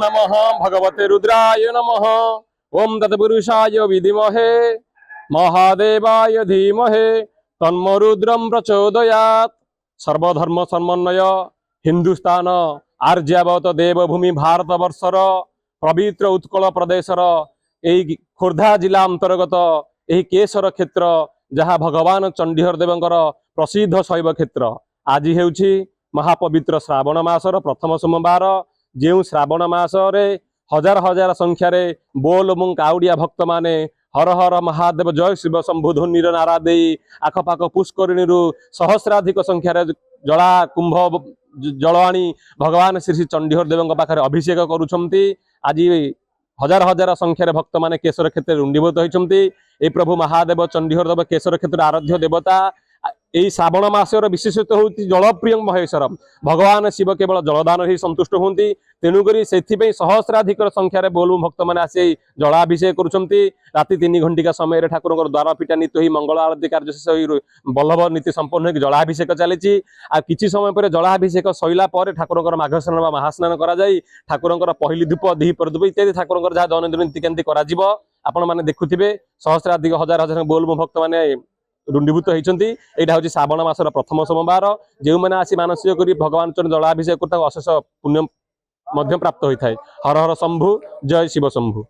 नमः भगवते रुद्राय नमः ओम तत्पुरुषाय विद्महे महादेवाय धीमहे तन्नो रुद्रं प्रचोदयात्। सर्वधर्म समन्वय हिंदुस्तान आर्यावत देवभूमि भारत वर्षर पवित्र उत्कल प्रदेशर यही खोर्धा जिला अंतर्गत यही केशर क्षेत्र जहाँ भगवान चंडीहर देवंकर प्रसिद्ध शैव क्षेत्र। आज हेउछि महापवित्र श्रावण मासर प्रथम सोमवार। जो श्रावण मासरे हजार हजार संख्यार बोल और काउड़िया भक्त माने हर हर महादेव जय शिव शंभु ध्वनि नारा दे आखपाख पुष्करिणी सहस्राधिक संख्यार जला कुंभ जल आनी भगवान श्री श्री चंडीहर देव पाखे अभिषेक करुछंती। आज हजार हजार संख्यार भक्त माने केशर क्षेत्र रुंडीभूत होती। ए प्रभु महादेव चंडीहर देव केशर क्षेत्र आराध्य देवता। यही श्रावण मासर विशेषत्व हूँ जलप्रिय महेश्वर भगवान शिव केवल जलदान ही संतुष्ट होती। तेणुक से सहस्राधिक संख्यार बोल भक्त मैंने आसी जलाभिषेक करुँच। राति 3 घंटिका समय ठाकुर द्वार पिटा नीति ही मंगल आरती कार्य शेष बल्लभ नीति संपन्न हो जलाभिषेक चली। किसी समय पर जलाभिषेक सैला ठाकुर माघस्नान महास्नान कर पहली धूप दीपर धूप इत्यादि ठाकुर जहाँ दैनंदिन नीति केमती आपण मैंने देखुवे सहस्राधिक हजार हजार बोल भक्त मैंने रुंडीभूत होती। यहाँ हूँ श्रावण मासर प्रथम सोमवार। जो मैंने आसी मानसिक कर भगवान चरण जलाभिषेक कर अशेष पुण्य प्राप्त होता है। हर हर शंभु जय शिव शंभु।